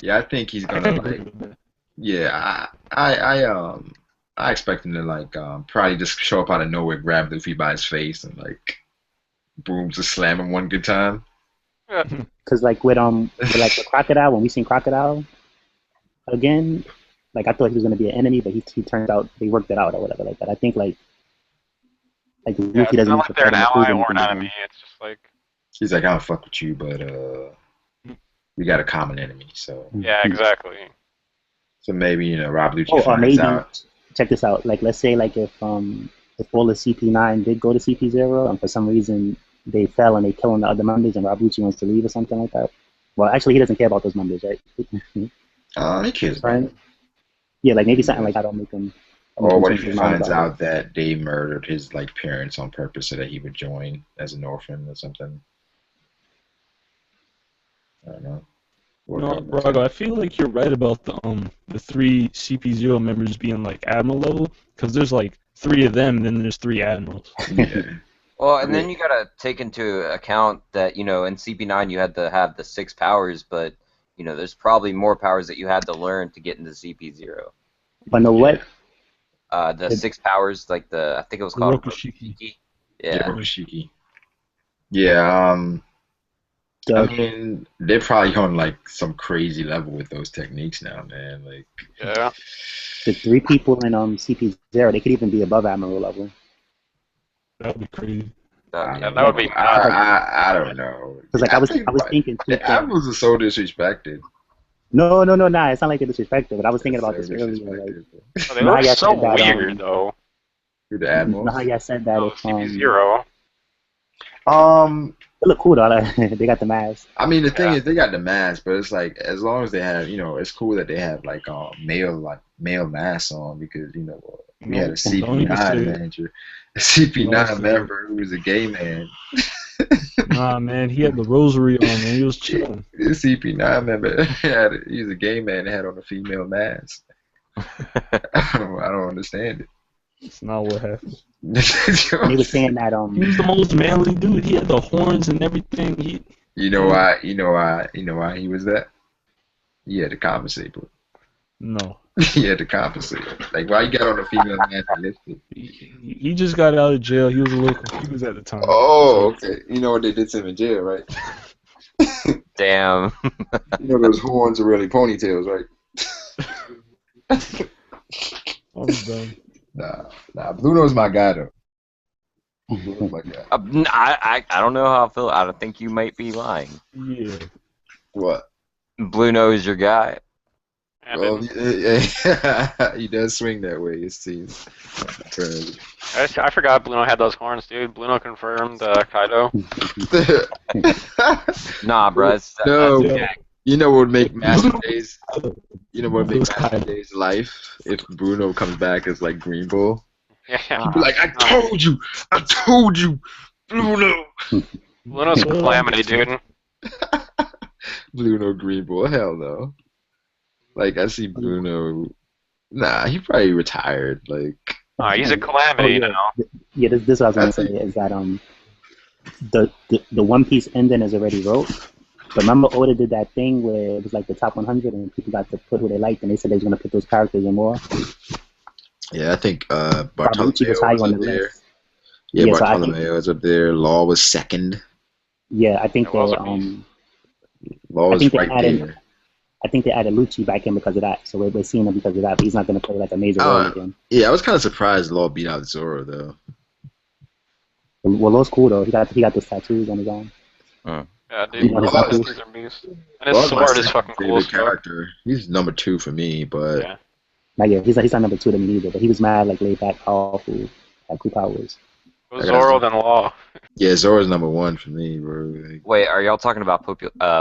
Yeah, I think he's I gonna can agree like. with that. Yeah, I expect him to like probably just show up out of nowhere, grab Luffy by his face, and like boom, just slam him one good time. Yeah. Cause like with Crocodile, when we seen Crocodile again, like I thought he was gonna be an enemy, but he turns out they worked it out or whatever like that. I think like Yeah, Luffy it's doesn't not need like to they're fight an him to prove ally or anything an to enemy. him. It's just like, He's like, I don't fuck with you, but we got a common enemy, so yeah, exactly. maybe Rob Lucci Oh, or finds maybe out. check this out. Like let's say like if all of CP9 did go to CP0 and for some reason they fell and they killing the other members and Rob Lucci wants to leave or something like that. Well, actually, he doesn't care about those members, right? He cares about Right? him. Yeah, like maybe something Yes. like that'll make him Or what if change he his mind finds about it. out that they murdered his like parents on purpose so that he would join as an orphan or something? I don't know. What No, comes Rago, I feel like you're right about the 3 CP0 members being like admiral level, because there's like 3 of them, then there's 3 admirals. Yeah. well, and then you gotta take into account that in CP9 you had to have the 6 powers, but there's probably more powers that you had to learn to get into CP0. But know what? The 6 powers, like I think it was The called Rokushiki. Rokushiki. Yeah, Yeah. Rokushiki. Yeah, I The mean, they're probably on like some crazy level with those techniques now, man. Like, Yeah. the 3 people in CP0, they could even be above admiral level. That would be crazy. I Yeah. don't That would know. be I don't know. Because like I I was think thinking two the things. Admirals are so disrespected. No, nah. It's not like they're disrespected, but I was thinking They're about so this earlier. Like, disrespected. Oh, they you know how look y'all so said that weird though. Who the you know how Admirals? y'all said that Oh, if CP0. they look cool though. They got the mask. I mean, the thing Yeah. is, they got the mask, but it's like as long as they have, it's cool that they have like male masks on because we had a Don't even say CP9 it. manager, a Don't CP9 say it. member who was a gay man. Nah, man, he had the rosary on, man. He was chilling. The CP9 member he was a gay man that had on a female mask. I don't understand it. It's not what happened. And they were saying that He was the most manly dude. He had the horns and everything. You know why? He was that? He had to compensate, bro. No. He had to compensate. Like, why you got on a female mask and lipstick? He just got out of jail. He was a little confused at the time. Oh, okay. You know what they did to him in jail, right? Damn. You know those horns are really ponytails, right? I'm done. Nah. Bruno's my guy, though. Bruno's my guy. I don't know how I feel. I don't think you might be lying. Yeah. What? Blue Nose your guy. And Well, he does swing that way, it seems. I forgot Bluno had those horns, dude. Bluno confirmed Kaido. Nah, bro. No. That's Jack. You know what would make Master Days? You know what would make Those Master kind- Days life if Bruno comes back as like Green Bull? Yeah. He'd be like, I told you, Bruno. Bluno's a calamity, dude. Bruno Green Bull, hell no. Like I see Bruno. Nah, he probably retired. Like He's a calamity Oh, yeah. now. Yeah, this is what I was gonna say is that the One Piece ending is already wrote, But remember, Oda did that thing where it was like the top 100, and people got to put who they liked, and they said they was gonna put those characters in more. Yeah, I think Bartolucci was Bartolomeo high was on the up there. list. Yeah, Yeah, so I think Bartolomeo was up there. Law was second. yeah, I think It was they a beast. Law I was think they right added there. I think they added Lucci back in because of that. So we're seeing him because of that. But he's not gonna play like a major role again. Yeah, I was kind of surprised Law beat out Zoro though. Well, Low's cool though. He got those tattoos on his arm. Yeah, dude. You want his Law knuckles? These are beasts. And his Law's my sword is second fucking cool favorite as fuck. character. He's number 2 for me, but Yeah. Like yeah, he's not number two to me either. But he was mad like laid back, powerful, had cool powers. It was Zoro then Law. yeah, Zoro's number 1 for me, bro. Like, Wait, are y'all talking about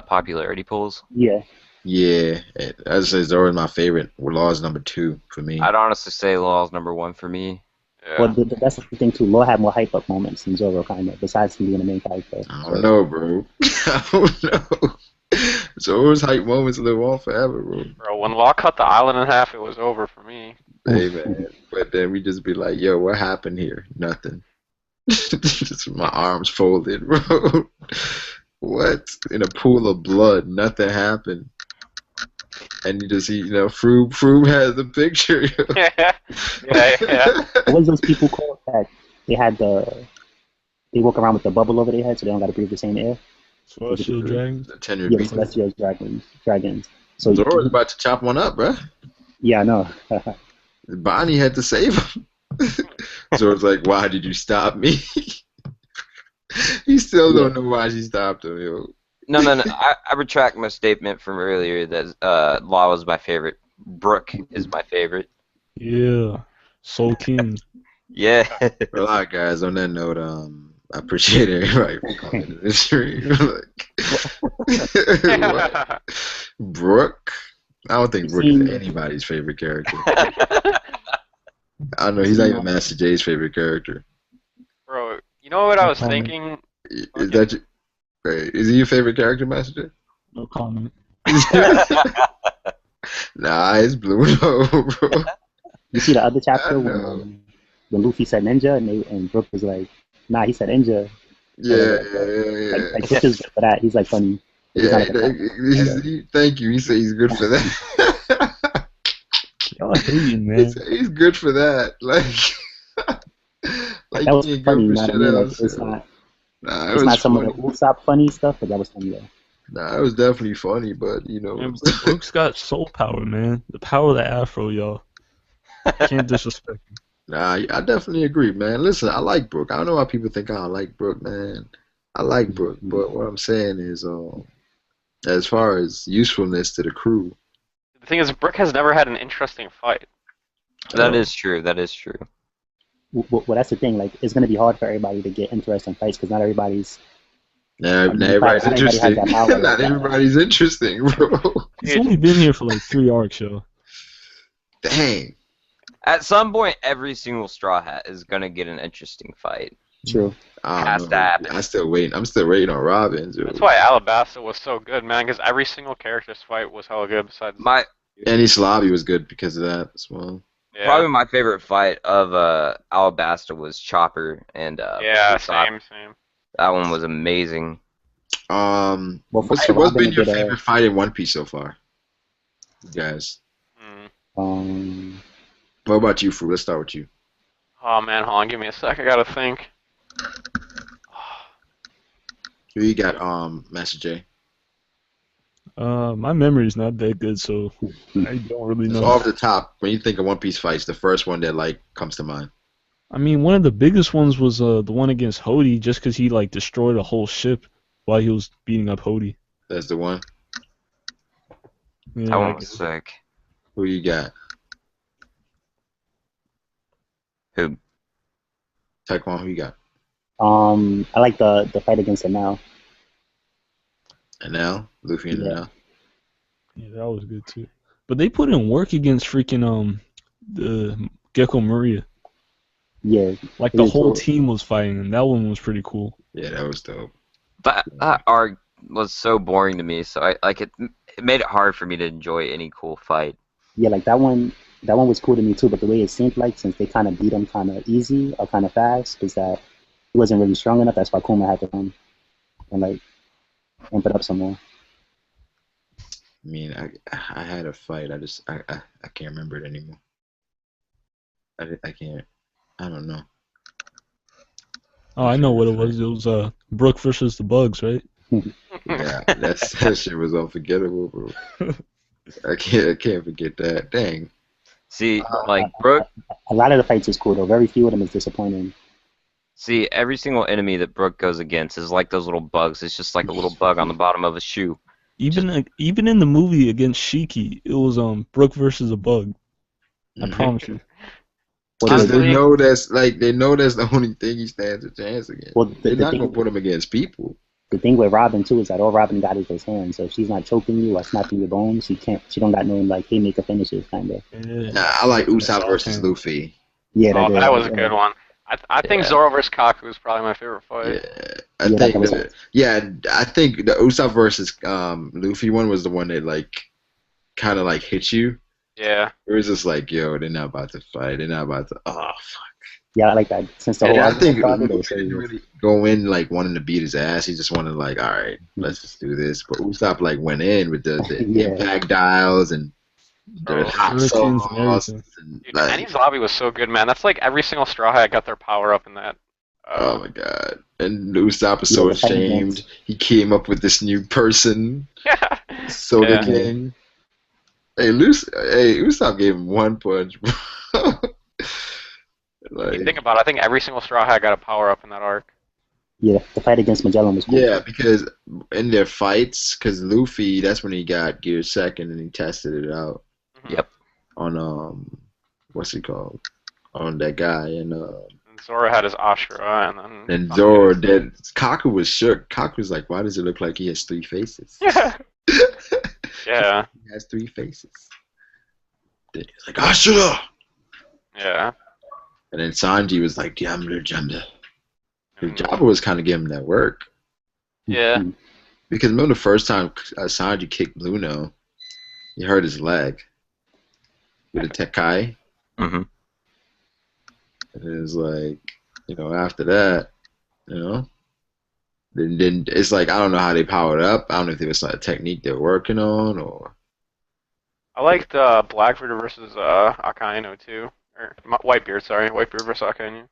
popularity polls? Yeah. yeah, as I say, Zoro's my favorite. Law's number 2 for me. I'd honestly say Law's number 1 for me. Yeah. Well, that's the thing too. Law had more hype up moments than Zoro, kind of. Besides him being the main character. I don't know, bro. I don't know. Zoro's hype moments live on forever, bro. Bro, when Law cut the island in half, it was over for me. Hey, man. But then we just be like, yo, what happened here? Nothing. Just my arms folded, bro. What? In a pool of blood, nothing happened. And you just see, Froob has the picture. Yo. yeah. What was those people called that they walk around with the bubble over their head so they don't got to breathe the same air? Celestial dragons. The tenured Yeah, the beast. celestial dragons. So Zoro's about to chop one up, bro. yeah, I know. Bonnie had to save him. Zoro's like, why did you stop me? He still don't know why she stopped him, yo. No. I retract my statement from earlier that Law was my favorite. Brooke is my favorite. Yeah. Soul King. Yeah. Well, all right, guys. On that note, I appreciate everybody for coming to this stream. What? Brooke? I don't think Brooke is anybody's favorite character. I don't know. He's not even Master J's favorite character. Bro, you know what I was thinking? Is that your, wait, is he your favorite character, Master J? No comment. Nah, it's Blue bro. You see the other chapter I know. when Luffy said ninja and Brook was like, nah, he said ninja. Yeah. Like Brook is good for that. He's like funny. He's Yeah, not like a thank you. He said he's good for that. Y'all hating, man. He's good for that. Like that was he ain't funny. good You for know what I shit mean? Like, else. it's not It was not some funny. of the Usopp funny stuff, but that was funny though. Nah, it was definitely funny, but Man, Brooks got soul power, man. The power of the afro, y'all. Can't disrespect him. Nah, I definitely agree, man. Listen, I like Brooke. I don't know why people think I don't like Brooke, man. I like Brooke, but what I'm saying is, as far as usefulness to the crew, The thing is, Brooke has never had an interesting fight. That is true. Well, that's the thing. Like, it's gonna be hard for everybody to get interesting fights because not everybody's. not not everybody's everybody has interesting. that power like Not that. everybody's interesting, bro. He's only been here for like 3 arcs, yo. Dang. At some point, every single Straw Hat is gonna get an interesting fight. True. I Has don't to know. happen. I'm still waiting on Robin. Dude. That's why Alabasta was so good, man, because every single character's fight was hella good besides... Annie Slavi was good because of that as well. Yeah, Probably my favorite fight of Alabasta was Chopper and yeah, Usopp. same. That one was amazing. Well, What's for Robin been your to get favorite fight in One Piece so far, you guys? What about you, Fu? Let's start with you. Oh, man, hold on, give me a sec, I gotta think. Who you got, Master J? My memory's not that good, so I don't really So know. off the top, when you think of One Piece fights, the first one that comes to mind. I mean, one of the biggest ones was the one against Hody, just because he destroyed a whole ship while he was beating up Hody. That's the one. Yeah, That one was sick. Who you got? Who? Taekwon, who you got? I like the fight against him now. And now Luffy and Yeah. now. Yeah, that was good too. But they put in work against freaking the Gecko Maria. Yeah. Like It the is whole cool. team was fighting, and that one was pretty cool. Yeah, that was dope. That arc was so boring to me, so it made it hard for me to enjoy any cool fight. Yeah, like that one was cool to me too, but the way it seemed like, since they kind of beat him kind of easy or kind of fast, is that he wasn't really strong enough. That's why Kuma had to come and amp it up some more. I mean, I had a fight. I can't remember it anymore. I can't. I don't know. Oh, I know what it was. It was Brooke versus the Bugs, right? Yeah, that shit was unforgettable, bro. I can't forget that. Dang. See, But like Brooke. a lot of the fights is cool though. Very few of them is disappointing. See, every single enemy that Brooke goes against is like those little bugs. It's just like a little bug on the bottom of a shoe. Even in the movie against Shiki, it was Brooke versus a bug. I Mhm. promise you. Well, Because they Honestly, know that's the only thing he stands a chance against. well, They're not gonna put him against people. the thing with Robin too is that all Robin got is his hands. So if she's not choking you or snapping your bones, she can't. She don't got no like haymaker finishes kind of. Yeah. Nah, I like With the Usopp soft versus hand. Luffy. Yeah, Oh, that was a yeah. good one. I think Yeah. Zoro vs. Kaku is probably my favorite fight. Yeah, Yeah, that was I think the Usopp versus Luffy one was the one that like kind of like hit you. Yeah. It was just like, yo, they're not about to fight. They're not about to. Oh, fuck. Yeah, I like that. Since the whole Yeah, I argument think started, it Luffy was didn't serious. really go in like wanting to beat his ass. He just wanted like, all right, let's just do this. But Usopp like went in with the Yeah. impact dials and the Bro. hot Shurikens and sauce everything. and Dude, like, Annie's lobby was so good, man. That's like every single Straw Hat got their power up in that. oh my god. And Usopp is Yeah, so the fight ashamed. against- He came up with this new person, Soda Yeah. King. Hey, Usopp gave him one punch, bro. You Like, think about it, I think every single Straw Hat got a power up in that arc. Yeah, the fight against Magellan was cool. yeah, too. because in their fights, because Luffy, that's when he got Gear Second and he tested it out Mhm. Yep. on what's he called? On that guy and And Zoro had his Ashura, and then Zoro did. Kaku was shook. Kaku was like, why does it look like he has three faces? Yeah. Yeah. He has three faces. Then he's like, Ashura! Yeah. And then Sanji was like, Jamda, Jamda. And- Jabba was kind of giving him that work. Yeah. Because remember the first time Sanji kicked Bluno, he hurt his leg with a Tekai. hmm And it was like, after that, then it's like, I don't know how they powered up. I don't know if it was like a technique they're working on or. I liked Blackbeard versus Akainu too. Or Whitebeard, sorry. Whitebeard versus Akainu.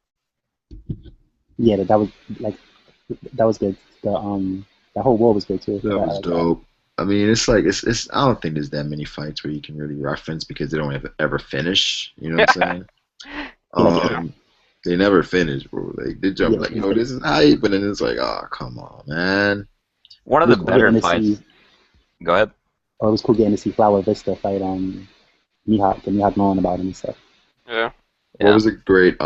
Yeah, that was like that was good. That whole war was good too. That was dope. I mean, it's like it's. I don't think there's that many fights where you can really reference because they don't ever finish. You know what I'm saying? They never finish, bro. Like they jump like, this is hype, but then it's like, oh, come on, man. One of It the was better cool getting to fights. see- Go ahead. Oh, it was cool getting to see Flower Vista fight Mihawk knowing about him and stuff. Yeah. Yeah. What was a great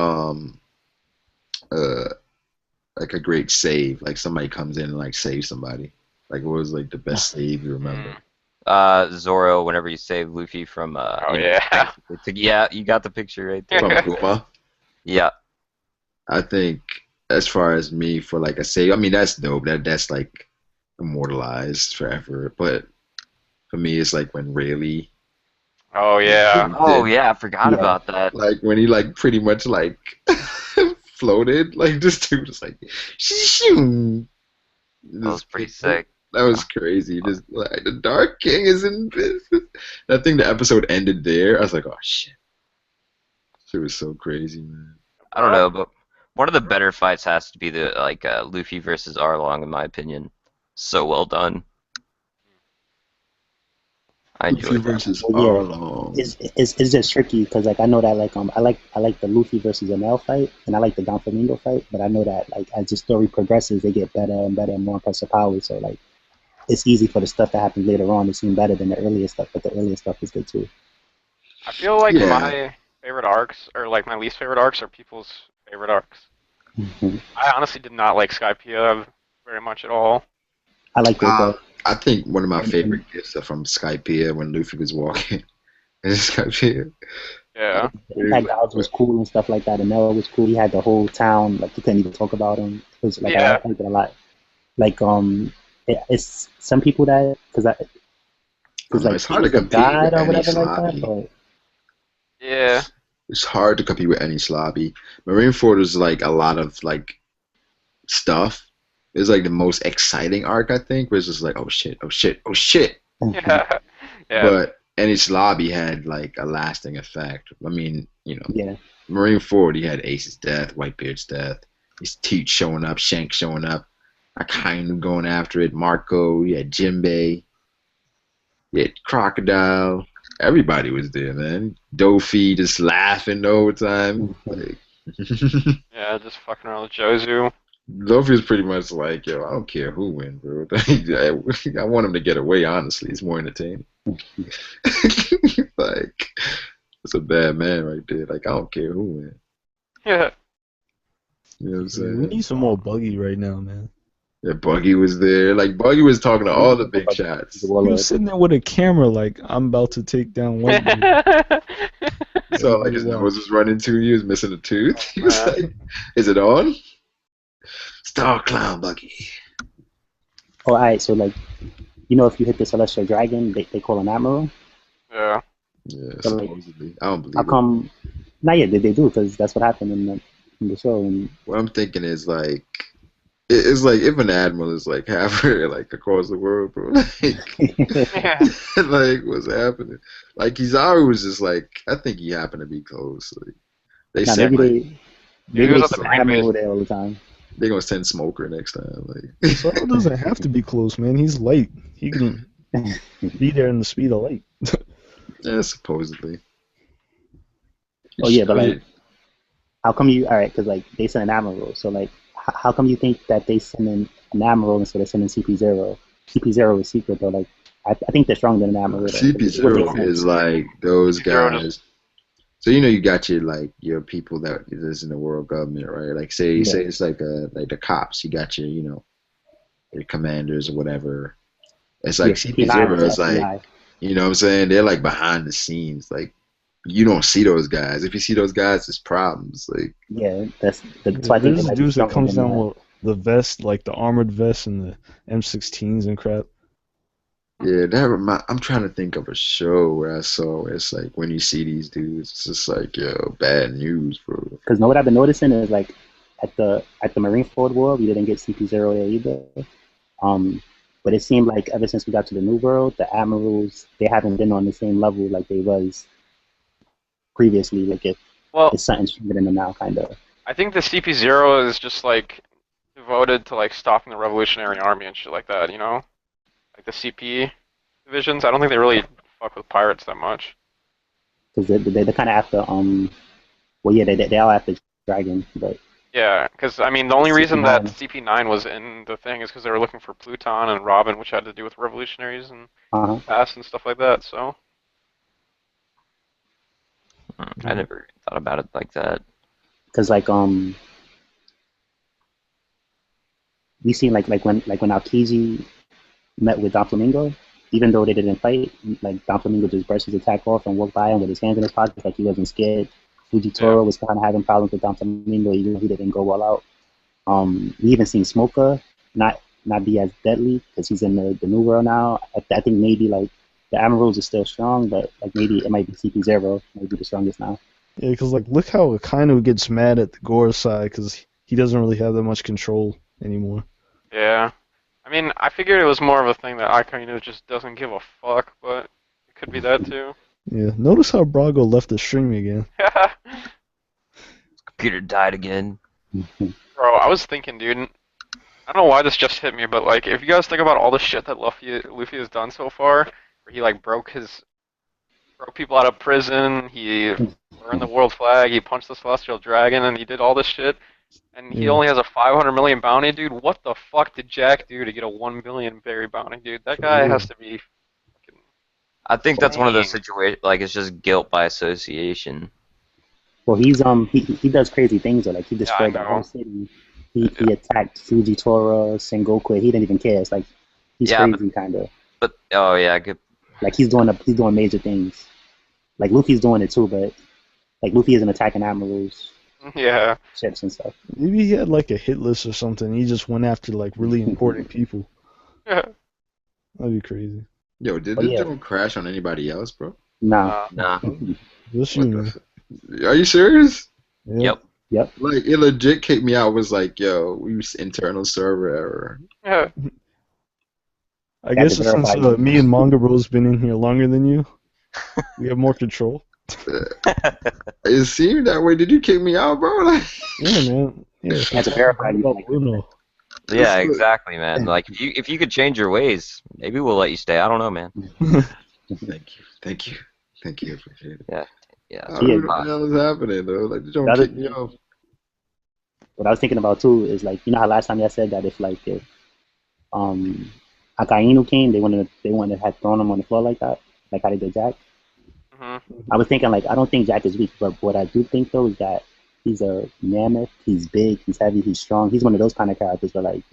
like a great save? Like somebody comes in and like saves somebody. Like what was like the best save you remember? Zoro, whenever you save Luffy from Oh, you know, yeah. yeah, you got the picture right there. From Kuma. Yeah. I think as far as me for like a save, I mean that's dope. That's like immortalized forever. But for me, it's like when Rayleigh, Oh yeah. Oh yeah, I forgot Yeah. about that. like when he like pretty much like floated, like this dude was like, shoo. That was pretty sick. That was crazy. Just like the Dark King is in business. I think the episode ended there. I was like, oh shit. It was so crazy, man. I don't know, but one of the better fights has to be the Luffy versus Arlong, in my opinion. So well done. I Luffy enjoyed that. versus Well, yeah. Arlong. It's just tricky because like I know that like I like the Luffy versus Enel fight and I like the Don Flamingo fight, but I know that like as the story progresses, they get better and better and more impressive powers. So like it's easy for the stuff that happens later on to seem better than the earlier stuff, but the earlier stuff is good too. I feel like Yeah. my favorite arcs, or like my least favorite arcs, are people's favorite arcs. I honestly did not like Skypiea very much at all. I like it though. I think one of my favorite gifts are from Skypiea when Luffy was walking. in Skypiea. Yeah. The Impact Dogs was cool and stuff like that. And Noah was cool. He had the whole town, like you couldn't even talk about him. It was like Yeah. I liked it a lot. Like it's some people that because like It's hard to he was a compete god with or any whatever like sloppy. that. But Yeah. It's hard to compete with any slobby. Marineford was like a lot of like stuff. It was like the most exciting arc I think, where it's just like, oh shit, oh shit, oh shit. Yeah. Yeah. but Enish Lobby had like a lasting effect. I mean, Yeah. Marine Ford, he had Ace's death, Whitebeard's death, his Teach showing up, Shank showing up, Akainu going after it, Marco, he had Jinbei, he had Crocodile. Everybody was there, man. Dofi just laughing the whole time. Like, Yeah, just fucking around with Jozu. Luffy was pretty much like, yo, I don't care who wins, bro. I want him to get away, honestly. It's more entertaining. Like, it's a bad man right there. Like, I don't care who wins. Yeah. You know what I'm We saying? need some more Buggy right now, man. Yeah, Buggy was there. Like, Buggy was talking to all the big shots. He was sitting there with a camera, like, I'm about to take down Whitebeard. So, like, his nose was running too. He was missing a tooth. He was like, is it on? Star Clown Buggy. Oh, alright. So like, if you hit the Celestial Dragon, they call him Admiral. Yeah. Yeah, So, like, supposedly. I don't believe how it. come? Not yet. They do, because that's what happened in the show. And What I'm thinking is, like, it's like if an admiral is like halfway like across the world, bro. Yeah. Like what's happening? Like Kizaru was just like I think he happened to be close. Like they now said maybe like maybe He was they at the keep Marine Admiral base. there all the time. they're gonna send Smoker next time. Like Solo doesn't have to be close, man. He's light. He can be there in the speed of light. yeah, supposedly. Oh yeah, but I like, mean, how come you? All right, because like they send an Admiral. So like, how come you think that they send in an Admiral instead of sending CP0? CP0 is secret though. Like, I think they're stronger than an Admiral. Though. It would make CP0 sense. is like those CP0 guys. So you got your people that is in the world government, right? Like say Yeah. it's like the cops. You got your commanders or whatever. It's like Yeah, CP9 CP0 is is like FBI. you know what I'm saying? They're like behind the scenes. Like you don't see those guys. If you see those guys, it's problems. Like Yeah, that's why I think they There's might be dudes that stronger comes than down with the vest, like the armored vest and the M16s and crap. yeah, I'm trying to think of a show where I saw where it's like when you see these dudes, it's just like yo, bad news, bro. Because what I've been noticing is like at the Marineford War, we didn't get CP0 there either. But it seemed like ever since we got to the New World, the admirals they haven't been on the same level like they was previously. Like Well, it's something stronger than them now, kind of. I think the CP0 is just like devoted to like stopping the Revolutionary Army and shit like that, Like the CP divisions. I don't think they really fuck with pirates that much. Because they're kind of after well yeah they are after Dragon, but Yeah, because I mean the only reason that CP9. CP9 was in the thing is because they were looking for Pluton and Robin, which had to do with revolutionaries and uh-huh. past and stuff like that. So I never thought about it like that. Because like we seen like when Aokiji met with Don Flamingo, even though they didn't fight, like Don Flamingo just brushed his attack off and walked by him with his hands in his pockets, like he wasn't scared. Fujitora was kind of having problems with Don Flamingo, even though he didn't go all out. We even seen Smoker not be as deadly because he's in the New World now. I think maybe like the Admirals are still strong, but like maybe it might be CP0, maybe the strongest now. Yeah, because like look how Akainu gets mad at the Gore side because he doesn't really have that much control anymore. yeah, I mean I figured it was more of a thing that Akainu just doesn't give a fuck, but it could be that too. Yeah, notice how Brago left the stream again. Computer died again. Bro, I was thinking, dude. I don't know why this just hit me, but like, if you guys think about all the shit that Luffy has done so far, where he like broke people out of prison, he burned the world flag, he punched the Celestial Dragon, and he did all this shit, and he Yeah. only has a 500 million bounty, dude. What the fuck did Jack do to get a 1 billion berry bounty, dude? That guy Yeah. has to be fucking. I think that's one of those Dang. situations, like it's just guilt by association. Well, he's he does crazy things though. Like he destroyed the know. whole city. He attacked Fujitora, Sengoku. He didn't even care. It's like he's Yeah, crazy kind of. But oh yeah, good. Like he's doing major things. Like Luffy's doing it too, but like Luffy isn't attacking admirals, Yeah. ships and stuff. Maybe he had like a hit list or something. He just went after like really important people. That'd be crazy. Yo, did Oh, this yeah. drone crash on anybody else, bro? Nah. Nah. Just What you, man. Are you serious? Yeah. Yep. Like it legit kicked me out. Was like, yo, we use internal server error. Yeah. I Got to guess since verify you. me and Manga Bro's been in here longer than you, we have more control. It seemed that way. Did you kick me out, bro? Like, Yeah, man. Yeah. Had to verify you. About Bruno. Yeah, It's- exactly, man. Like if you could change your ways, maybe we'll let you stay. I don't know, man. Thank you. Appreciate it. Yeah. I don't Yeah. know what the hell is happening, though. Like, you The don't other kick me off. What I was thinking about too is like, you know how last time y'all said that if um Akainu came, they wanted to have thrown him on the floor like how they did Jack. Hmm. I was thinking like I don't think Jack is weak, but what I do think though is that he's a mammoth. He's big. He's heavy. He's strong. He's one of those kind of characters where like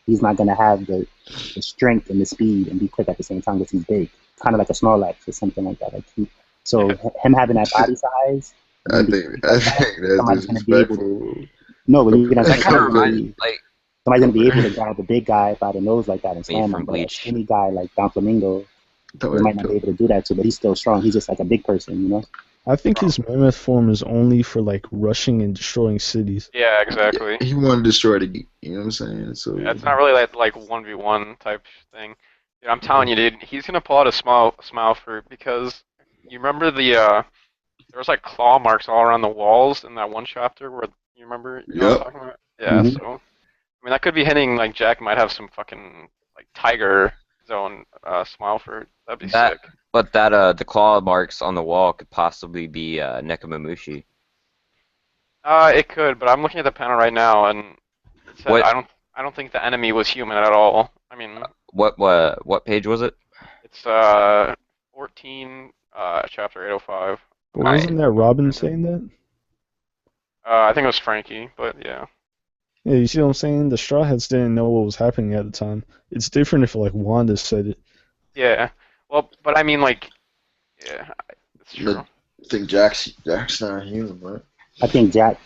he's not gonna have the strength and the speed and be quick at the same time because he's big. Kind of like a Snorlax or something like that. So him having that body size. I think that's somebody's gonna be able to. disrespectful. No, but you know, That kind of Somebody- reminds like somebody's gonna be able to grab a big guy by the nose like that and slam from him. But a Bleach. skinny guy like Don Flamingo, they might not be able to do that too. But he's still strong. He's just like a big person, you know. I think his mammoth form is only for like rushing and destroying cities. Yeah, exactly. He wanted to destroy the geek. You know what I'm saying? So Yeah, it's not really like 1v1 type thing. Dude, I'm telling you, dude, he's gonna pull out a smile fruit because you remember there was like claw marks all around the walls in that one chapter where you remember you know what I'm talking about? Yeah, Mhm. so I mean that could be hinting like Jack might have some fucking like tiger zone smile fruit. That'd be That- sick. but that the claw marks on the wall could possibly be Nekomamushi. It could, but I'm looking at the panel right now and it said What- I don't think the enemy was human at all. I mean What page was it? it's 14 chapter 805. But wasn't that Robin saying that? I think it was Frankie, but yeah. Yeah, you see what I'm saying? The Straw Hats didn't know what was happening at the time. It's different if like Wanda said it. Yeah. Well, but I mean, like, yeah, it's true. I think Jack's not human, right? I think Jack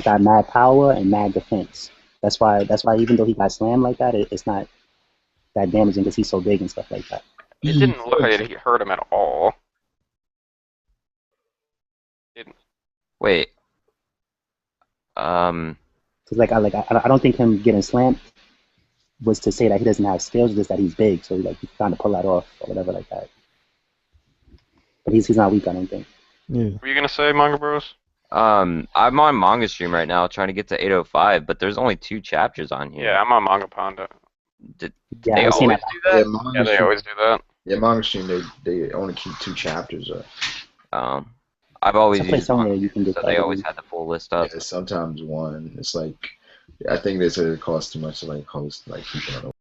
got mad power and mad defense. That's why even though he got slammed like that, it's not that damaging because he's so big and stuff like that. It didn't look like it hurt him at all. Wait. Cause I don't think him getting slammed was to say that he doesn't have skills, just that he's big, so he's trying to pull that off or whatever like that. But he's not weak, I don't think. Yeah. What were you gonna say, Manga Bros? I'm on Manga Stream right now trying to get to 805, but there's only 2 chapters on here. Yeah, I'm on Manga Panda. Yeah, They I've seen always that. do that? Yeah, they always do that. Yeah, Manga Stream, they only keep 2 chapters up. I've always Someplace used somewhere Manga you can Stream, get so they that always one. had the full list up. Yeah, sometimes one. It's like, I think they said it costs too much to like host like people on the